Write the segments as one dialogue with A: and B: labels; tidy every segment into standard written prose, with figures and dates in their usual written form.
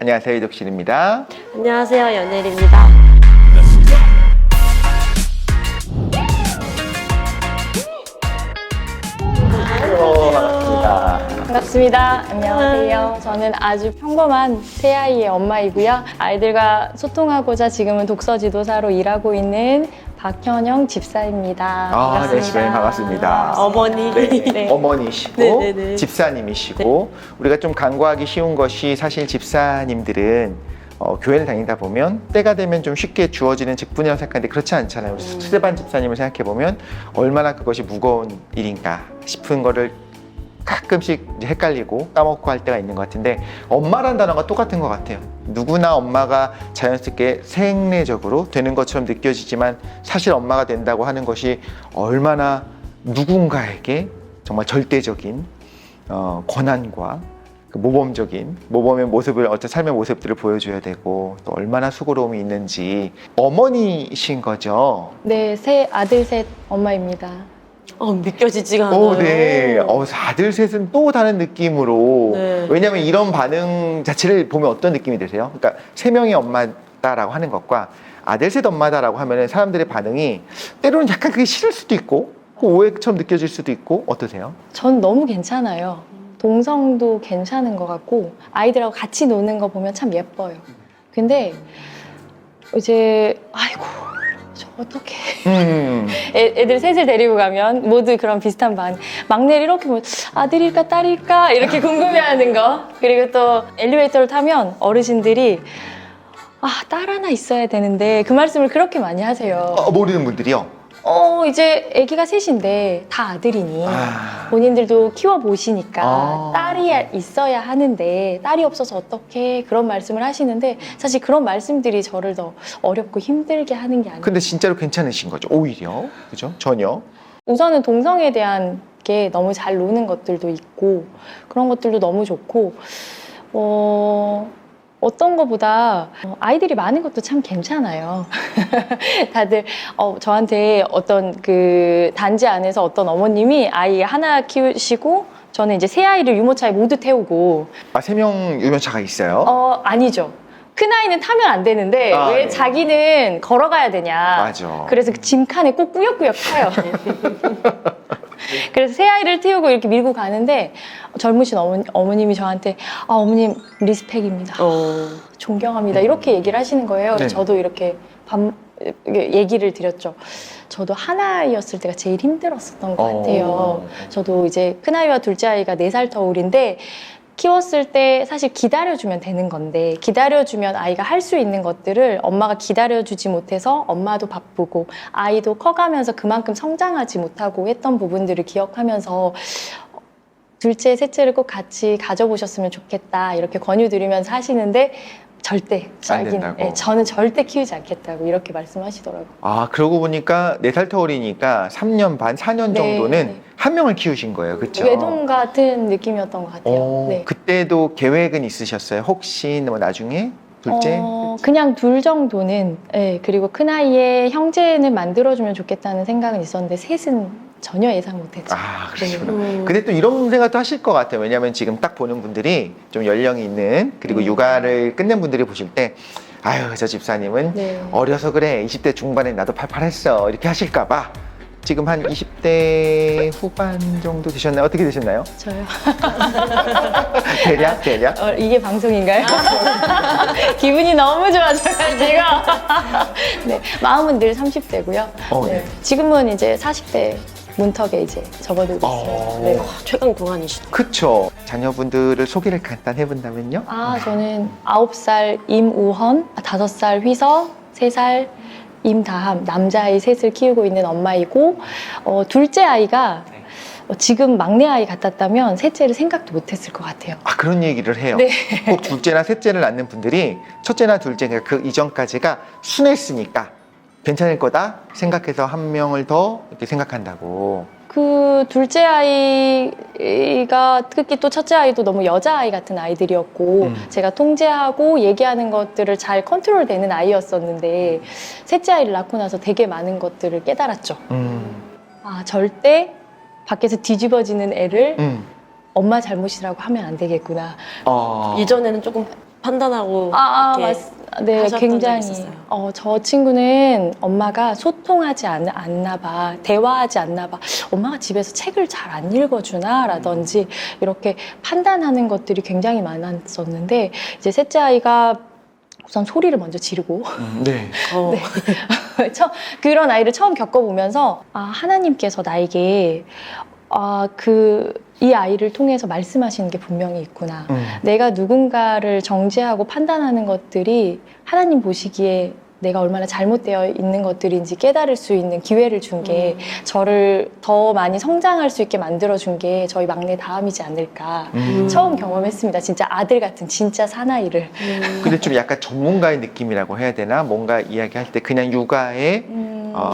A: 안녕하세요, 이덕실입니다.
B: 안녕하세요, 연예일입니다.
A: 반갑습니다.
C: 반갑습니다. 안녕하세요. 저는 아주 평범한 세 아이의 엄마이고요. 아이들과 소통하고자 지금은 독서 지도사로 일하고 있는 박현영 집사입니다. 반갑습니다.
A: 네, 집사님 반갑습니다.
B: 어머니.
C: 네.
A: 어머니시고
B: 네네네.
A: 집사님이시고 우리가 좀 간과하기 쉬운 것이 사실 집사님들은 교회를 다니다 보면 때가 되면 좀 쉽게 주어지는 직분이라고 생각하는데 그렇지 않잖아요. 우리 스테반 집사님을 생각해 보면 얼마나 그것이 무거운 일인가 싶은 거를 가끔씩 이제 헷갈리고 까먹고 할 때가 있는 것 같은데 엄마란 단어가 똑같은 것 같아요. 누구나 엄마가 자연스럽게 생리적으로 되는 것처럼 느껴지지만 사실 엄마가 된다고 하는 것이 얼마나 누군가에게 정말 절대적인 권한과 그 모범의 모습을 어떤 삶의 모습들을 보여줘야 되고 또 얼마나 수고로움이 있는지. 어머니신 거죠?
C: 네, 세 아들 셋 엄마입니다.
B: 믿겨지지가 않아요.
A: 오, 네. 아들 셋은 또 다른 느낌으로.
B: 네.
A: 왜냐하면 이런 반응 자체를 보면 어떤 느낌이 드세요? 그러니까 세 명의 엄마다라고 하는 것과 아들 셋 엄마다라고 하면은 사람들의 반응이 때로는 약간 그게 싫을 수도 있고 오해처럼 느껴질 수도 있고 어떠세요?
C: 전 너무 괜찮아요. 동성도 괜찮은 것 같고 아이들하고 같이 노는 거 보면 참 예뻐요. 근데 이제 아이고 저 어떡해. 애들 셋을 데리고 가면 모두 그런 비슷한 막내를 이렇게 보면 아들일까 딸일까 이렇게 궁금해하는 거. 그리고 또 엘리베이터를 타면 어르신들이 딸 하나 있어야 되는데 그 말씀을 그렇게 많이 하세요.
A: 모르는 분들이요?
C: 이제 아기가 셋인데 다 아들이니 본인들도 키워보시니까 딸이 있어야 하는데 딸이 없어서 어떡해 그런 말씀을 하시는데 사실 그런 말씀들이 저를 더 어렵고 힘들게 하는 게 아니에요.
A: 근데 진짜로 괜찮으신 거죠? 오히려? 그죠? 전혀?
C: 우선은 동성에 대한 게 너무 잘 노는 것들도 있고 그런 것들도 너무 좋고 어떤 것보다 아이들이 많은 것도 참 괜찮아요. 다들 저한테 어떤 그 단지 안에서 어떤 어머님이 아이 하나 키우시고 저는 이제 세 아이를 유모차에 모두 태우고
A: 세 명 유모차가 있어요?
C: 아니죠. 큰 아이는 타면 안 되는데 왜
A: 네.
C: 자기는 걸어가야 되냐.
A: 맞아.
C: 그래서 그 짐칸에 꼭 꾸역꾸역 타요. 그래서 새 아이를 태우고 이렇게 밀고 가는데 젊으신 어머님이 저한테 어머님 리스펙입니다. 존경합니다. 이렇게 얘기를 하시는 거예요.
A: 네.
C: 저도 이렇게 얘기를 드렸죠. 저도 하나이었을 때가 제일 힘들었었던 것 같아요. 저도 이제 큰아이와 둘째 아이가 4살 터울인데 키웠을 때 사실 기다려주면 되는 건데 기다려주면 아이가 할 수 있는 것들을 엄마가 기다려주지 못해서 엄마도 바쁘고 아이도 커가면서 그만큼 성장하지 못하고 했던 부분들을 기억하면서 둘째, 셋째를 꼭 같이 가져보셨으면 좋겠다 이렇게 권유드리면서 하시는데 절대
A: 안 된다고.
C: 저는 절대 키우지 않겠다고 이렇게 말씀하시더라고요.
A: 그러고 보니까 4살 터울이니까 3년 반, 4년 정도는
C: 네.
A: 한 명을 키우신 거예요. 그렇죠?
C: 외동 같은 느낌이었던 것 같아요. 네.
A: 그때도 계획은 있으셨어요? 혹시 뭐 나중에 둘째?
C: 그냥 둘 정도는 그리고 큰아이의 형제는 만들어주면 좋겠다는 생각은 있었는데 셋은 전혀 예상 못했죠.
A: 그러시구나.
C: 네.
A: 근데 또 이런 생각도 하실 것 같아요. 왜냐하면 지금 딱 보는 분들이 좀 연령이 있는 그리고 육아를 끝낸 분들이 보실 때 저 집사님은
C: 네.
A: 어려서 그래 20대 중반에 나도 팔팔했어 이렇게 하실까 봐 지금 한 20대 후반 정도 되셨나요? 어떻게 되셨나요?
C: 저요?
A: 대략?
C: 이게 방송인가요? 기분이 너무 좋아져가지고 네, 마음은 늘 30대고요.
A: 네.
C: 지금은 이제 40대 문턱에 이제 접어들고 있어요. 네.
B: 최강 동안이시다.
A: 그쵸. 자녀분들을 소개를 간단 해본다면요?
C: 저는 9살 임우헌, 5살 휘서, 3살 임다함, 남자아이 셋을 키우고 있는 엄마이고 둘째 아이가 지금 막내 아이 같았다면 셋째를 생각도 못했을 것 같아요.
A: 그런 얘기를 해요.
C: 네.
A: 꼭 둘째나 셋째를 낳는 분들이 첫째나 둘째, 그러니까 그 이전까지가 순했으니까 괜찮을 거다 생각해서 한 명을 더 이렇게 생각한다고.
C: 그 둘째 아이가 특히 또 첫째 아이도 너무 여자아이 같은 아이들이었고 제가 통제하고 얘기하는 것들을 잘 컨트롤되는 아이였었는데 셋째 아이를 낳고 나서 되게 많은 것들을 깨달았죠. 절대 밖에서 뒤집어지는 애를 엄마 잘못이라고 하면 안 되겠구나.
B: 이전에는 조금 판단하고 이렇게
C: 네,
B: 하셨던 적이
C: 굉장히.
B: 있었어요.
C: 저 친구는 엄마가 소통하지 않나 봐, 대화하지 않나 봐, 엄마가 집에서 책을 잘 안 읽어주나? 라든지 이렇게 판단하는 것들이 굉장히 많았었는데, 이제 셋째 아이가 우선 소리를 먼저 지르고,
A: 네.
C: 네. 그런 아이를 처음 겪어보면서, 하나님께서 나에게 이 아이를 통해서 말씀하시는 게 분명히 있구나. 내가 누군가를 정죄하고 판단하는 것들이 하나님 보시기에 내가 얼마나 잘못되어 있는 것들인지 깨달을 수 있는 기회를 준 게 저를 더 많이 성장할 수 있게 만들어준 게 저희 막내 다음이지 않을까. 처음 경험했습니다. 진짜 아들 같은 진짜 사나이를.
A: 근데 좀 약간 전문가의 느낌이라고 해야 되나? 뭔가 이야기할 때 그냥 육아의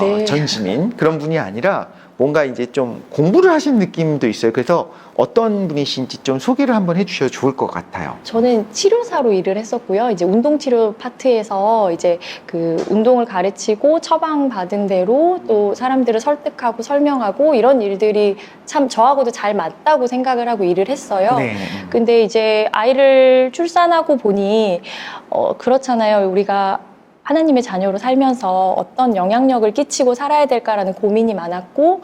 C: 네.
A: 전심인 그런 분이 아니라 뭔가 이제 좀 공부를 하신 느낌도 있어요. 그래서 어떤 분이신지 좀 소개를 한번 해주셔도 좋을 것 같아요.
C: 저는 치료사로 일을 했었고요. 이제 운동치료 파트에서 이제 그 운동을 가르치고 처방받은 대로 또 사람들을 설득하고 설명하고 이런 일들이 참 저하고도 잘 맞다고 생각을 하고 일을 했어요.
A: 네.
C: 근데 이제 아이를 출산하고 보니 그렇잖아요. 우리가 하나님의 자녀로 살면서 어떤 영향력을 끼치고 살아야 될까라는 고민이 많았고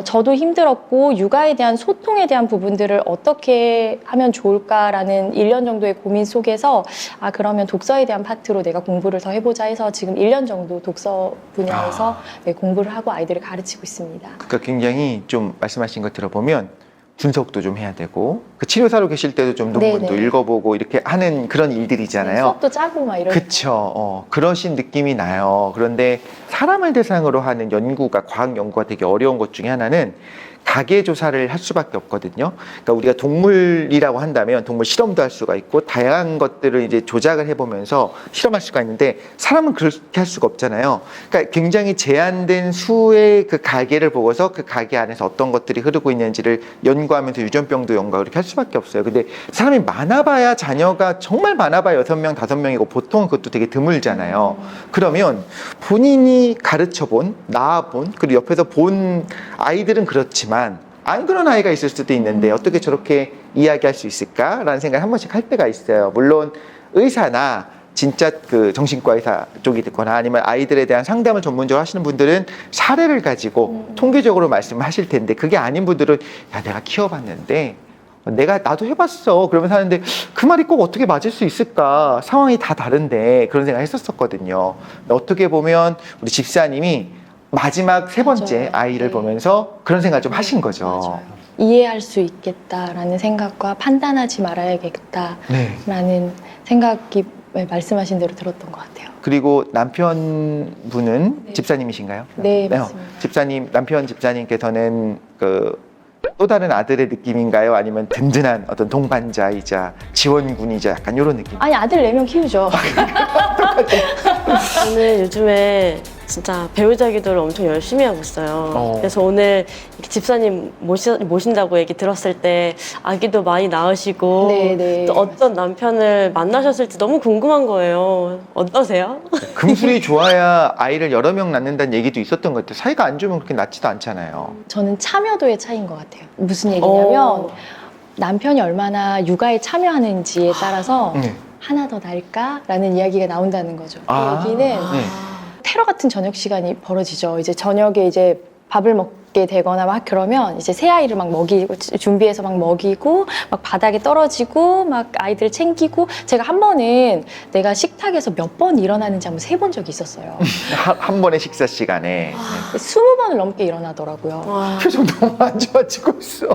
C: 저도 힘들었고 육아에 대한 소통에 대한 부분들을 어떻게 하면 좋을까라는 1년 정도의 고민 속에서 그러면 독서에 대한 파트로 내가 공부를 더 해보자 해서 지금 1년 정도 독서 분야에서 네, 공부를 하고 아이들을 가르치고 있습니다.
A: 그러니까 굉장히 좀 말씀하신 거 들어보면 분석도 좀 해야 되고 그 치료사로 계실 때도 좀 논문도
C: 네네.
A: 읽어보고 이렇게 하는 그런 일들이잖아요.
C: 수업도 짜고 막 이런.
A: 그쵸. 그러신 느낌이 나요. 그런데 사람을 대상으로 하는 연구가, 과학 연구가 되게 어려운 것 중에 하나는 가계 조사를 할 수밖에 없거든요. 그러니까 우리가 동물이라고 한다면 동물 실험도 할 수가 있고 다양한 것들을 이제 조작을 해보면서 실험할 수가 있는데 사람은 그렇게 할 수가 없잖아요. 그러니까 굉장히 제한된 수의 그 가계를 보고서 그 가계 안에서 어떤 것들이 흐르고 있는지를 연구하면서 유전병도 연구하고 이렇게 할 수밖에 없어요. 근데 사람이 많아봐야 자녀가 정말 많아봐야 6명, 5명이고 보통 그것도 되게 드물잖아요. 그러면 본인이 가르쳐본, 낳아본, 그리고 옆에서 본 아이들은 그렇지만 안 그런 아이가 있을 수도 있는데 어떻게 저렇게 이야기할 수 있을까라는 생각을 한 번씩 할 때가 있어요. 물론 의사나 진짜 그 정신과 의사 쪽이 듣거나 아니면 아이들에 대한 상담을 전문적으로 하시는 분들은 사례를 가지고 통계적으로 말씀하실 텐데 그게 아닌 분들은 야 내가 키워봤는데 나도 해봤어 그러면서 하는데 그 말이 꼭 어떻게 맞을 수 있을까 상황이 다 다른데 그런 생각을 했었거든요. 어떻게 보면 우리 집사님이 마지막 3번째
C: 맞아요.
A: 아이를
C: 네.
A: 보면서 그런 생각을 좀 하신 거죠.
C: 맞아요. 이해할 수 있겠다라는 생각과 판단하지 말아야겠다라는
A: 네.
C: 생각이 말씀하신 대로 들었던 것 같아요.
A: 그리고 남편분은
C: 네.
A: 집사님이신가요?
C: 네, 맞습니다.
A: 남편 집사님께서는 또 다른 아들의 느낌인가요? 아니면 든든한 어떤 동반자이자 지원군이자 약간 이런 느낌?
C: 아니 아들 4명 키우죠.
B: 저는 요즘에 진짜 배우자 기도를 엄청 열심히 하고 있어요. 그래서 오늘 이렇게 집사님 모신다고 얘기 들었을 때 아기도 많이 낳으시고
C: 네네.
B: 또 어떤 남편을 만나셨을지 너무 궁금한 거예요. 어떠세요?
A: 금술이 좋아야 아이를 여러 명 낳는다는 얘기도 있었던 것 같아요. 사이가 안 좋으면 그렇게 낳지도 않잖아요.
C: 저는 참여도의 차이인 것 같아요. 무슨 얘기냐면 남편이 얼마나 육아에 참여하는지에 따라서
A: 네.
C: 하나 더 낳을까라는 이야기가 나온다는 거죠. 그 얘기는
A: 네.
C: 테러 같은 저녁 시간이 벌어지죠. 이제 저녁에 이제 밥을 먹게 되거나 막 그러면 이제 새 아이를 막 먹이고 준비해서 막 먹이고 막 바닥에 떨어지고 막 아이들 챙기고 제가 한 번은 내가 식탁에서 몇 번 일어나는지 한번 세본 적이 있었어요.
A: 한 번의 식사 시간에
C: 20번을 넘게 일어나더라고요.
B: 와,
A: 표정 너무 안 좋아지고 있어.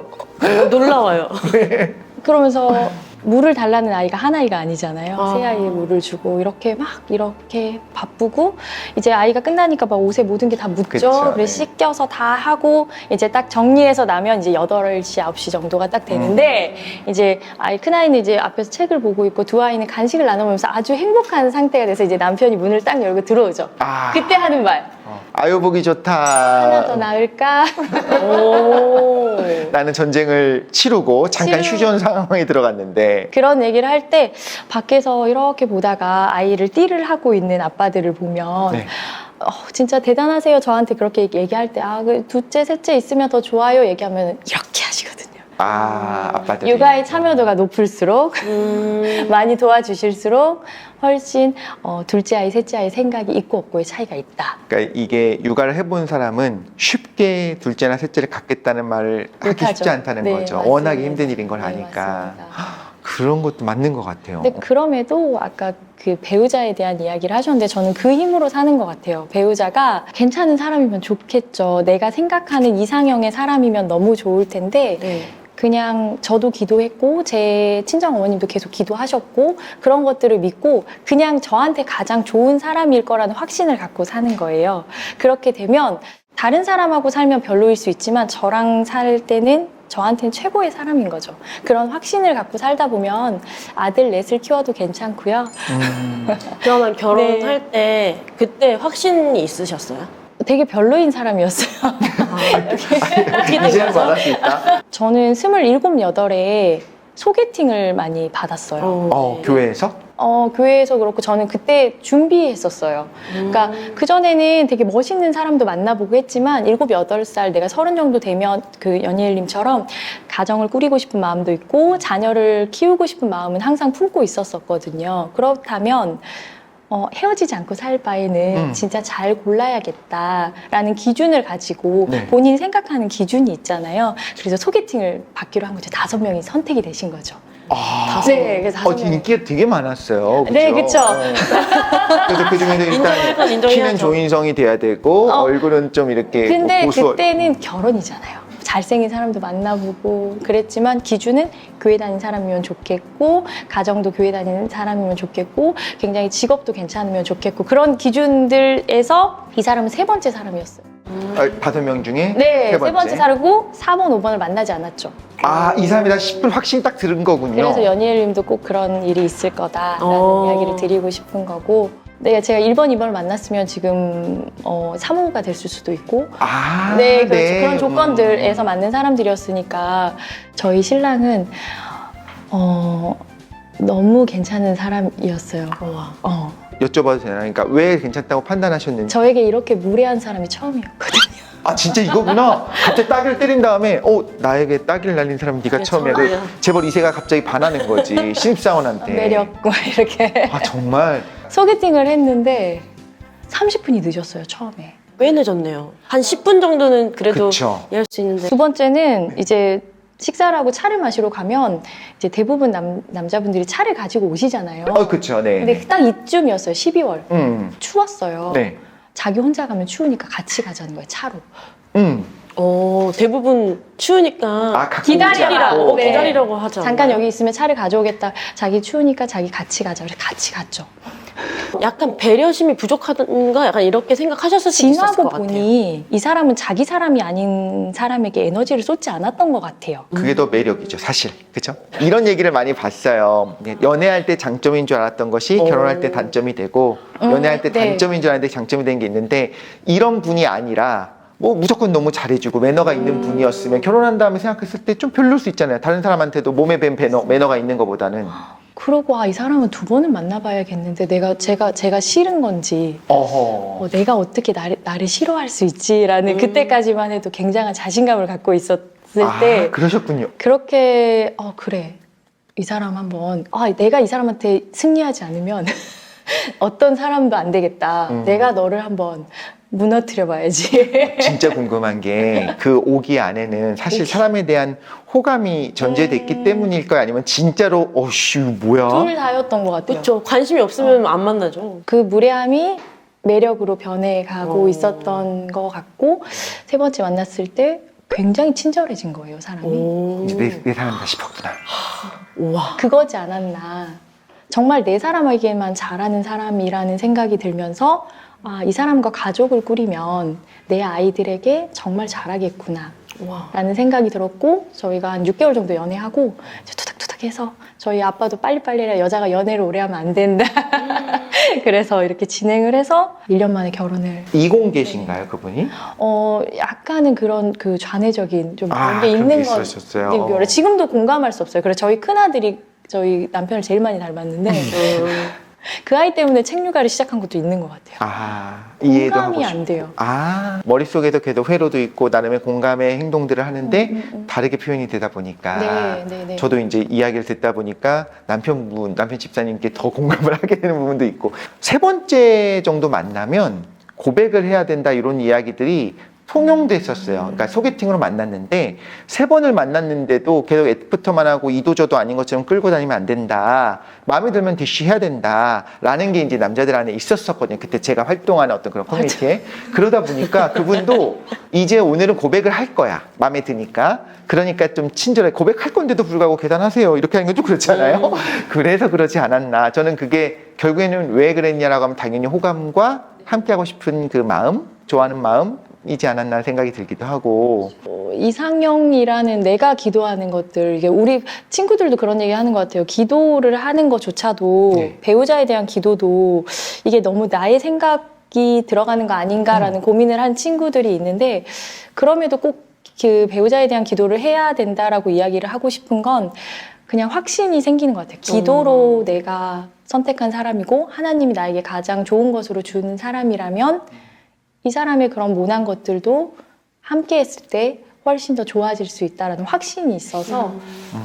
B: 놀라워요.
C: 그러면서 물을 달라는 아이가 한 아이가 아니잖아요.
B: 아.
C: 새 아이에 물을 주고 이렇게 바쁘고 이제 아이가 끝나니까 막 옷에 모든 게 다 묻죠.
A: 그쵸,
C: 그래
A: 네.
C: 씻겨서 다 하고 이제 딱 정리해서 나면 이제 8시, 9시 정도가 딱 되는데 이제 큰 아이는 이제 앞에서 책을 보고 있고 두 아이는 간식을 나눠보면서 아주 행복한 상태가 돼서 이제 남편이 문을 딱 열고 들어오죠. 그때 하는 말.
A: 아유 보기 좋다.
C: 하나 더 낳을까?
B: 오.
A: 나는 전쟁을 치르고 잠깐 휴전 상황에 들어갔는데
C: 그런 얘기를 할 때 밖에서 이렇게 보다가 아이를 띠를 하고 있는 아빠들을 보면
A: 네.
C: 진짜 대단하세요. 저한테 그렇게 얘기할 때 그 둘째, 셋째 있으면 더 좋아요 얘기하면 이렇게 하시거든요.
A: 아빠들
C: 육아에 참여도가 높을수록 많이 도와주실수록 훨씬 둘째 아이, 셋째 아이 생각이 있고 없고의 차이가 있다.
A: 그러니까 이게 육아를 해본 사람은 쉽게 둘째나 셋째를 갖겠다는 말을 하기
C: 못하죠.
A: 쉽지 않다는
C: 네,
A: 거죠.
C: 맞습니다.
A: 워낙에 힘든 일인 걸
C: 네,
A: 아니까.
C: 맞습니다.
A: 그런 것도 맞는 것 같아요.
C: 근데 그럼에도 아까 그 배우자에 대한 이야기를 하셨는데 저는 그 힘으로 사는 것 같아요. 배우자가 괜찮은 사람이면 좋겠죠. 내가 생각하는 이상형의 사람이면 너무 좋을 텐데
B: 네.
C: 그냥 저도 기도했고 제 친정 어머님도 계속 기도하셨고 그런 것들을 믿고 그냥 저한테 가장 좋은 사람일 거라는 확신을 갖고 사는 거예요. 그렇게 되면 다른 사람하고 살면 별로일 수 있지만 저랑 살 때는 저한테는 최고의 사람인 거죠. 그런 확신을 갖고 살다 보면 아들 넷을 키워도 괜찮고요.
B: 그러면 결혼할 때 그때 확신이 있으셨어요?
C: 되게 별로인 사람이었어요.
B: 어떻게 된
A: 이제는
B: 거죠?
A: 말할 수 있다.
C: 저는 27, 8에 소개팅을 많이 받았어요.
B: 네.
A: 교회에서?
C: 교회에서 그렇고 저는 그때 준비했었어요. 그러니까 그전에는 되게 멋있는 사람도 만나보고 했지만 7, 8살 내가 30 정도 되면 그 연예일님처럼 가정을 꾸리고 싶은 마음도 있고 자녀를 키우고 싶은 마음은 항상 품고 있었었거든요. 그렇다면 헤어지지 않고 살 바에는 진짜 잘 골라야겠다라는 기준을 가지고
A: 네.
C: 본인이 생각하는 기준이 있잖아요. 그래서 소개팅을 받기로 한 거죠. 5명이 선택이 되신 거죠. 네, 그래서 5명.
A: 인기가 되게 많았어요. 그죠?
C: 네, 그쵸.
A: 그래서 그 중에는 일단
B: 인정해야죠.
A: 키는 조인성이 돼야 되고 얼굴은 좀 이렇게
C: 근데
A: 뭐 고수.
C: 그때는 결혼이잖아요. 잘생긴 사람도 만나보고 그랬지만 기준은 교회 다니는 사람이면 좋겠고 가정도 교회 다니는 사람이면 좋겠고 굉장히 직업도 괜찮으면 좋겠고 그런 기준들에서 이 사람은 3번째 사람이었어요.
A: 5명 중에
C: 네,
A: 세 번째.
C: 3번째 사람이고 4번, 5번을 만나지 않았죠.
A: 이 사람이다 싶은 확신이 딱 들은 거군요.
C: 그래서 연희엘님도 꼭 그런 일이 있을 거다라는 이야기를 드리고 싶은 거고 네, 제가 1번, 2번을 만났으면 지금 3호가 됐을 수도 있고 네, 그렇죠. 그런 조건들에서 맞는 사람들이었으니까 저희 신랑은 너무 괜찮은 사람이었어요.
A: 여쭤봐도 되나요? 그러니까 왜 괜찮다고 판단하셨는지.
C: 저에게 이렇게 무례한 사람이 처음이었거든요.
A: 진짜 이거구나. 갑자기 따귀를 때린 다음에 나에게 따귀를 날린 사람은 네가 처음이야.
B: 처음이야.
A: 재벌 2세가 갑자기 반하는 거지. 신입사원한테.
C: 매력 막 이렇게
A: 정말.
C: 소개팅을 했는데 30분이 늦었어요, 처음에.
B: 꽤 늦었네요. 한 10분 정도는 그래도
A: 그쵸.
B: 이해할 수 있는데.
C: 두 번째는 이제 식사를 하고 차를 마시러 가면 이제 대부분 남자분들이 차를 가지고 오시잖아요.
A: 그쵸. 네.
C: 근데 딱 이쯤이었어요. 12월. 추웠어요.
A: 네.
C: 자기 혼자 가면 추우니까 같이 가자는 거예요, 차로.
B: 대부분 추우니까
A: 갖고 오지
C: 기다리라고.
A: 않고.
C: 네.
B: 기다리라고 하죠.
C: 잠깐 여기 있으면 차를 가져오겠다. 자기 추우니까 자기 같이 가자. 그래서 같이 갔죠.
B: 약간 배려심이 부족하던가 약간 이렇게 생각하셨을 수도 있었을
C: 지나고
B: 것 같아요.
C: 보니 이 사람은 자기 사람이 아닌 사람에게 에너지를 쏟지 않았던 것 같아요.
A: 그게 더 매력이죠, 사실. 그쵸? 이런 얘기를 많이 봤어요. 연애할 때 장점인 줄 알았던 것이 결혼할 때 단점이 되고, 연애할 때
C: 네.
A: 단점인 줄 알았는데 장점이 된 게 있는데, 이런 분이 아니라, 무조건 너무 잘해주고 매너가 있는 분이었으면 결혼한 다음에 생각했을 때 좀 별로일 수 있잖아요. 다른 사람한테도 몸에 밴 매너가 있는 것보다는.
C: 그러고 이 사람은 2번을 만나봐야겠는데 제가 싫은 건지 내가 어떻게 나를 싫어할 수 있지라는 그때까지만 해도 굉장한 자신감을 갖고 있었을 때
A: 그러셨군요.
C: 그렇게 그래 이 사람 한번 내가 이 사람한테 승리하지 않으면 어떤 사람도 안 되겠다. 내가 너를 한번 무너뜨려 봐야지.
A: 진짜 궁금한 게 그 오기 안에는 사실 사람에 대한 호감이 전제됐기 때문일까요? 아니면 진짜로 어씨 뭐야?
C: 둘 다였던 것 같아요.
B: 그렇죠. 관심이 없으면 안 만나죠.
C: 그 무례함이 매력으로 변해가고 있었던 것 같고 3번째 만났을 때 굉장히 친절해진 거예요, 사람이.
A: 이제 내 사람이다 싶었구나.
B: 우와.
C: 그거지 않았나. 정말 내 사람에게만 잘하는 사람이라는 생각이 들면서 이 사람과 가족을 꾸리면 내 아이들에게 정말 잘하겠구나 라는 생각이 들었고 저희가 한 6개월 정도 연애하고 이제 투닥투닥 해서 저희 아빠도 빨리빨리 해라. 여자가 연애를 오래 하면 안 된다. 그래서 이렇게 진행을 해서 1년 만에 결혼을.
A: 이공계신가요, 그분이?
C: 약간은 그런 그 좌뇌적인 좀 그런 게
A: 그런
C: 있는
A: 게
C: 건
A: 있으셨어요.
C: 지금도 공감할 수 없어요. 그래서 저희 큰아들이 저희 남편을 제일 많이 닮았는데 그 아이 때문에 책 육아를 시작한 것도 있는 것 같아요.
A: 아, 이해도 하고
C: 공감이
A: 싶고.
C: 안 돼요.
A: 아, 머릿속에도 걔도 회로도 있고 나름의 공감의 행동들을 하는데 다르게 표현이 되다 보니까
C: 네.
A: 저도 이제 이야기를 듣다 보니까 남편 집사님께 더 공감을 하게 되는 부분도 있고, 세 번째 정도 만나면 고백을 해야 된다 이런 이야기들이 통용됐었어요. 그러니까 소개팅으로 만났는데 세 번을 만났는데도 계속 애프터만 하고 이도저도 아닌 것처럼 끌고 다니면 안 된다. 마음에 들면 대쉬해야 된다. 라는 게 이제 남자들 안에 있었었거든요. 그때 제가 활동하는 어떤 그런 커뮤니티에. 그러다 보니까 그분도 이제 오늘은 고백을 할 거야. 마음에 드니까. 그러니까 좀 친절하게 고백할 건데도 불구하고 계산하세요. 이렇게 하는 건 좀 그렇잖아요. 그래서 그러지 않았나. 저는 그게 결국에는 왜 그랬냐라고 하면 당연히 호감과 함께하고 싶은 그 마음, 좋아하는 마음, 이지 않았나 생각이 들기도 하고.
C: 이상형이라는 내가 기도하는 것들, 이게 우리 친구들도 그런 얘기 하는 것 같아요. 기도를 하는 것조차도
A: 네.
C: 배우자에 대한 기도도 이게 너무 나의 생각이 들어가는 거 아닌가라는 고민을 한 친구들이 있는데, 그럼에도 꼭 그 배우자에 대한 기도를 해야 된다라고 이야기를 하고 싶은 건 그냥 확신이 생기는 것 같아요. 기도로 내가 선택한 사람이고 하나님이 나에게 가장 좋은 것으로 주는 사람이라면 이 사람의 그런 모난 것들도 함께 했을 때 훨씬 더 좋아질 수 있다는 확신이 있어서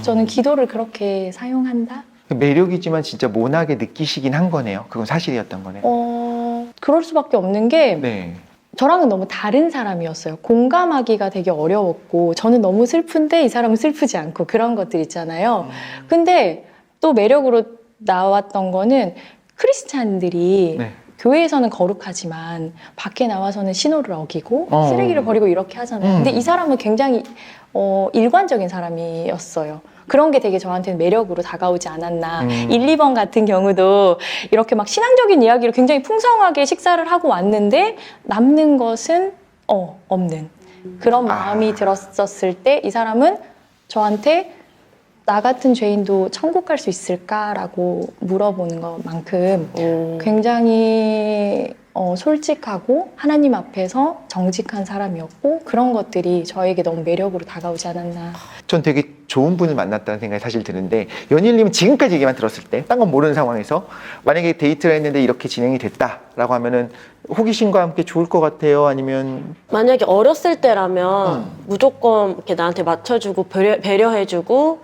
C: 저는 기도를 그렇게 사용한다?
A: 매력이지만 진짜 모나게 느끼시긴 한 거네요. 그건 사실이었던 거네요.
C: 그럴 수밖에 없는 게
A: 네.
C: 저랑은 너무 다른 사람이었어요. 공감하기가 되게 어려웠고 저는 너무 슬픈데 이 사람은 슬프지 않고 그런 것들 있잖아요. 근데 또 매력으로 나왔던 거는 크리스찬들이
A: 네.
C: 교회에서는 거룩하지만 밖에 나와서는 신호를 어기고
A: 어.
C: 쓰레기를 버리고 이렇게 하잖아요. 근데 이 사람은 굉장히 일관적인 사람이었어요. 그런 게 되게 저한테는 매력으로 다가오지 않았나. 1, 2번 같은 경우도 이렇게 막 신앙적인 이야기를 굉장히 풍성하게 식사를 하고 왔는데 남는 것은 없는 그런 마음이 들었었을 때 이 사람은 저한테 나 같은 죄인도 천국 갈 수 있을까라고 물어보는 것만큼 굉장히 솔직하고 하나님 앞에서 정직한 사람이었고 그런 것들이 저에게 너무 매력으로 다가오지 않았나.
A: 전 되게 좋은 분을 만났다는 생각이 사실 드는데, 연일님은 지금까지 얘기만 들었을 때 딴 건 모르는 상황에서 만약에 데이트를 했는데 이렇게 진행이 됐다라고 하면은 호기심과 함께 좋을 것 같아요? 아니면
B: 만약에 어렸을 때라면 무조건 이렇게 나한테 맞춰주고 배려해주고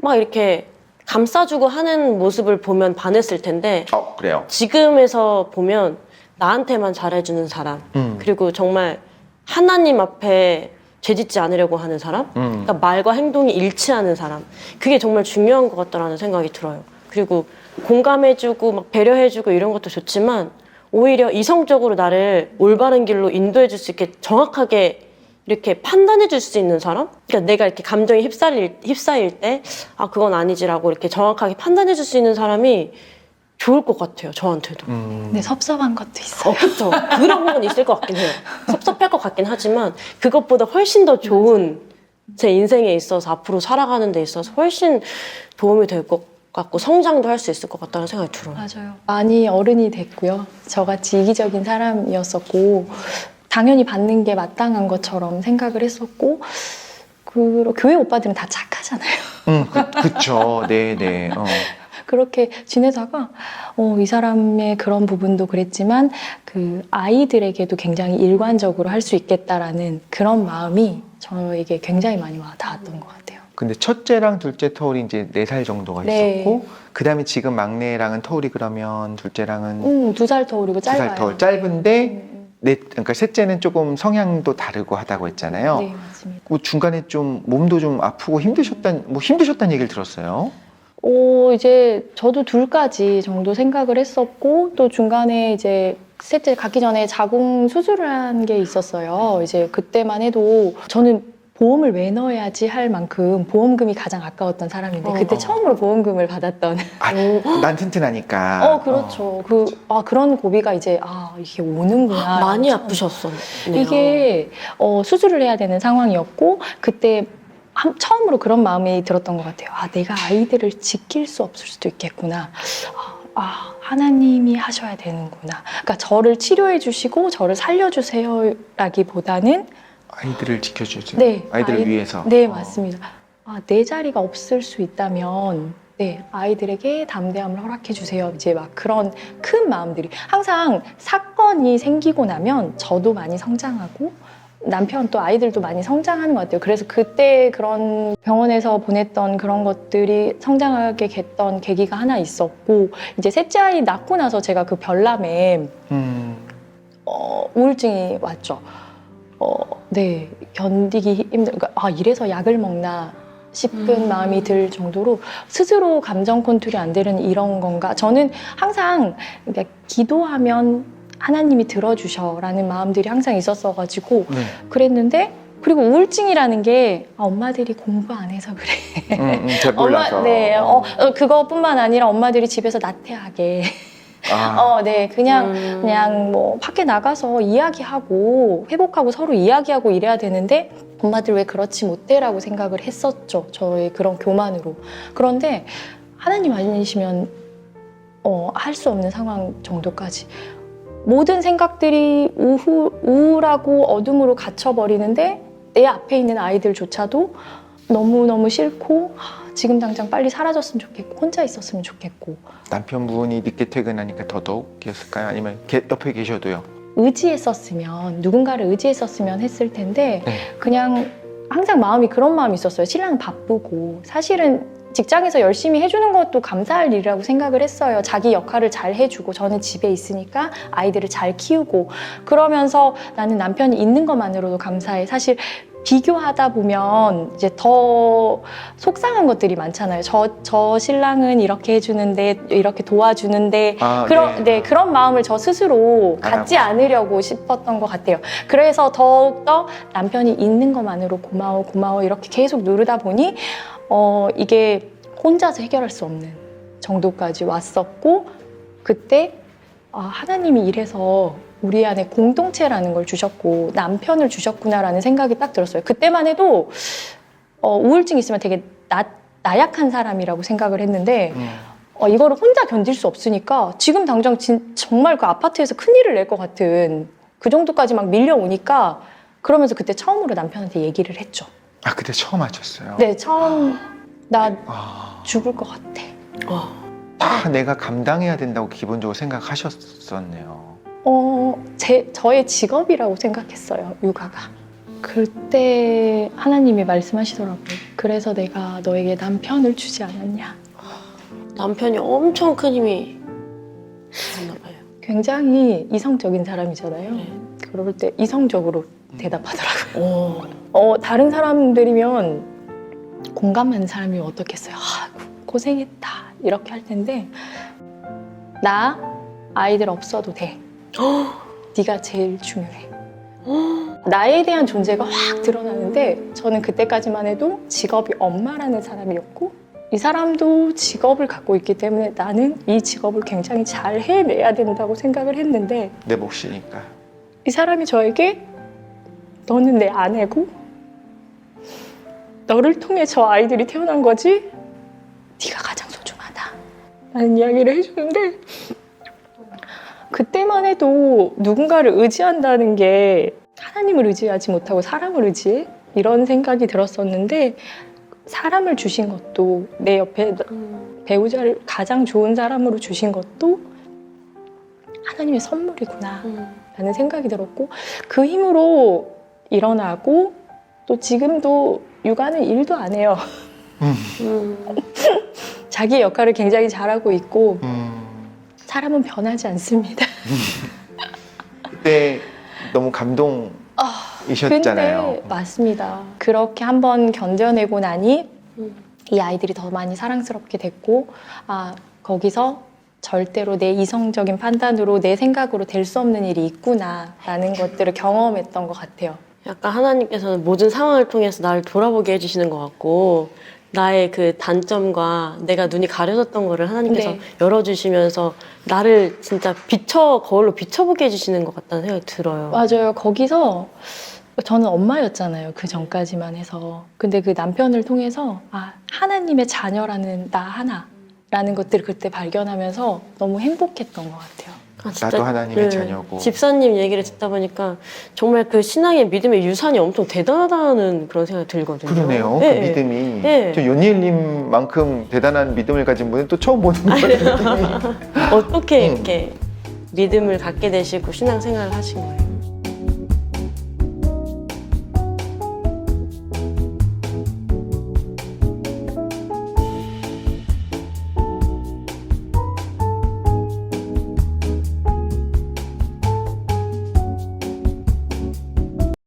B: 막 이렇게 감싸주고 하는 모습을 보면 반했을 텐데,
A: 그래요?
B: 지금에서 보면 나한테만 잘해주는 사람, 그리고 정말 하나님 앞에 죄짓지 않으려고 하는 사람, 그러니까 말과 행동이 일치하는 사람, 그게 정말 중요한 것 같다라는 생각이 들어요. 그리고 공감해주고 막 배려해주고 이런 것도 좋지만 오히려 이성적으로 나를 올바른 길로 인도해줄 수 있게 정확하게 이렇게 판단해줄 수 있는 사람? 그러니까 내가 이렇게 감정에 휩싸일 때 그건 아니지라고 이렇게 정확하게 판단해줄 수 있는 사람이 좋을 것 같아요, 저한테도.
C: 근데 섭섭한 것도 있어요.
B: 그렇죠. 그런 건 있을 것 같긴 해요. 섭섭할 것 같긴 하지만 그것보다 훨씬 더 좋은 제 인생에 있어서 앞으로 살아가는 데 있어서 훨씬 도움이 될 것 같고 성장도 할 수 있을 것 같다는 생각이 들어요.
C: 맞아요. 많이 어른이 됐고요. 저같이 이기적인 사람이었었고 당연히 받는 게 마땅한 것처럼 생각을 했었고 교회 오빠들은 다 착하잖아요.
A: 그쵸. 네네.
C: 그렇게 지내다가 이 사람의 그런 부분도 그랬지만 그 아이들에게도 굉장히 일관적으로 할 수 있겠다라는 그런 마음이 저에게 굉장히 많이 와 닿았던 것 같아요.
A: 근데 첫째랑 둘째 터울이 이제 4살 정도가
C: 네.
A: 있었고, 그 다음에 지금 막내랑은 터울이 그러면 둘째랑은
C: 2살 터울이고
A: 2살
C: 짧아요.
A: 터울 짧은데, 그러니까 셋째는 조금 성향도 다르고 하다고 했잖아요.
C: 네, 맞습니다.
A: 그 중간에 좀 몸도 좀 아프고 힘드셨다는 얘기를 들었어요.
C: 이제 저도 둘까지 정도 생각을 했었고 또 중간에 이제 셋째 갖기 전에 자궁 수술을 한 게 있었어요. 이제 그때만 해도 저는 보험을 왜 넣어야지 할 만큼 보험금이 가장 아까웠던 사람인데 그때 처음으로 보험금을 받았던.
A: 난 튼튼하니까.
C: 그렇죠. 그런 고비가 이제 이게 오는구나.
B: 많이 아프셨었네요.
C: 이게 수술을 해야 되는 상황이었고 그때 처음으로 그런 마음이 들었던 것 같아요. 내가 아이들을 지킬 수 없을 수도 있겠구나. 하나님이 하셔야 되는구나. 그러니까 저를 치료해 주시고 저를 살려주세요 라기보다는
A: 아이들을 지켜주세요.
C: 네,
A: 아이들을 위해서.
C: 네, 맞습니다. 내 자리가 없을 수 있다면 네, 아이들에게 담대함을 허락해 주세요. 이제 막 그런 큰 마음들이 항상 사건이 생기고 나면 저도 많이 성장하고 남편 또 아이들도 많이 성장하는 것 같아요. 그래서 그때 그런 병원에서 보냈던 그런 것들이 성장하게 했던 계기가 하나 있었고 이제 셋째 아이 낳고 나서 제가 그 별남에 우울증이 왔죠. 네, 견디기 힘들. 그러니까 이래서 약을 먹나 싶은 마음이 들 정도로 스스로 감정 컨트롤이 안 되는 이런 건가? 저는 항상 그러니까 기도하면 하나님이 들어주셔라는 마음들이 항상 있었어가지고
A: 네.
C: 그랬는데 그리고 우울증이라는 게 엄마들이 공부 안 해서 그래.
A: 잘 몰라서.
C: 네, 그것뿐만 아니라 엄마들이 집에서 나태하게. 네, 그냥 뭐 밖에 나가서 이야기하고 회복하고 서로 이야기하고 이래야 되는데 엄마들 왜 그렇지 못해라고 생각을 했었죠. 저의 그런 교만으로. 그런데 하나님 아니시면 할 수 없는 상황 정도까지 모든 생각들이 우울하고 어둠으로 갇혀버리는데 내 앞에 있는 아이들조차도 너무너무 싫고 지금 당장 빨리 사라졌으면 좋겠고 혼자 있었으면 좋겠고.
A: 남편분이 늦게 퇴근하니까 더더욱이었을까요? 아니면 옆에 계셔도요?
C: 의지했었으면 누군가를 의지했었으면 했을 텐데
A: 네.
C: 그냥 항상 마음이 그런 마음이 있었어요. 신랑은 바쁘고 사실은 직장에서 열심히 해주는 것도 감사할 일이라고 생각을 했어요. 자기 역할을 잘 해주고 저는 집에 있으니까 아이들을 잘 키우고 그러면서 나는 남편이 있는 것만으로도 감사해. 사실 비교하다 보면 이제 더 속상한 것들이 많잖아요. 저 신랑은 이렇게 해주는데 이렇게 도와주는데 그런 마음을 저 스스로 갖지 않으려고 싶었던 것 같아요. 그래서 더욱더 남편이 있는 것만으로 고마워 이렇게 계속 누르다 보니 이게 혼자서 해결할 수 없는 정도까지 왔었고 그때 하나님이 이래서 우리 안에 공동체라는 걸 주셨고 남편을 주셨구나라는 생각이 딱 들었어요. 그때만 해도 우울증 있으면 되게 나약한 사람이라고 생각을 했는데 이거를 혼자 견딜 수 없으니까 지금 당장 정말 그 아파트에서 큰일을 낼 것 같은 그 정도까지 막 밀려오니까 그러면서 그때 처음으로 남편한테 얘기를 했죠.
A: 그때 처음 하셨어요?
C: 네, 처음 나 죽을 것 같아.
A: 다 내가 감당해야 된다고 기본적으로 생각하셨었네요.
C: 저의 직업이라고 생각했어요, 육아가. 그때 하나님이 말씀하시더라고요. 그래서 내가 너에게 남편을 주지 않았냐.
B: 남편이 엄청 큰 힘이 있나 봐요.
C: 굉장히 이성적인 사람이잖아요.
B: 네.
C: 그럴 때 이성적으로 대답하더라고요. 다른 사람들이면 공감하는 사람이 어떻겠어요? 고생했다 이렇게 할 텐데 나 아이들 없어도 돼. 네가 제일 중요해. 나에 대한 존재가 확 드러나는데 저는 그때까지만 해도 직업이 엄마라는 사람이었고 이 사람도 직업을 갖고 있기 때문에 나는 이 직업을 굉장히 잘 해내야 된다고 생각을 했는데
A: 내 몫이니까.
C: 이 사람이 저에게 너는 내 아내고 너를 통해 저 아이들이 태어난 거지 네가 가장 소중하다 라는 이야기를 해주는데 그때만 해도 누군가를 의지한다는 게 하나님을 의지하지 못하고 사람을 의지해? 이런 생각이 들었었는데 사람을 주신 것도 내 옆에 배우자를 가장 좋은 사람으로 주신 것도 하나님의 선물이구나 라는 생각이 들었고 그 힘으로 일어나고 또 지금도 육아는 일도 안 해요. 자기 역할을 굉장히 잘하고 있고 사람은 변하지 않습니다.
A: 그때 너무 감동이셨잖아요.
C: 근데 맞습니다. 그렇게 한번 견뎌내고 나니 이 아이들이 더 많이 사랑스럽게 됐고 거기서 절대로 내 이성적인 판단으로 내 생각으로 될 수 없는 일이 있구나라는 것들을 경험했던 것 같아요.
B: 약간 하나님께서는 모든 상황을 통해서 나를 돌아보게 해주시는 것 같고 나의 그 단점과 내가 눈이 가려졌던 거를 하나님께서
C: 네.
B: 열어주시면서 나를 진짜 거울로 비춰보게 해주시는 것 같다는 생각이 들어요.
C: 맞아요. 거기서 저는 엄마였잖아요. 그 전까지만 해서. 근데 그 남편을 통해서 하나님의 자녀라는 나 하나라는 것들을 그때 발견하면서 너무 행복했던 것 같아요.
B: 아, 진짜
A: 나도 하나님의
B: 그
A: 자녀고.
B: 집사님 얘기를 듣다 보니까 정말 그 신앙의 믿음의 유산이 엄청 대단하다는 그런 생각이 들거든요.
A: 그러네요.
B: 네,
A: 그
B: 네.
A: 믿음이
B: 네.
A: 저 요니엘님만큼 대단한 믿음을 가진 분은 또 처음 보는 거예요.
B: 어떻게 이렇게 믿음을 갖게 되시고 신앙생활을 하신 거예요?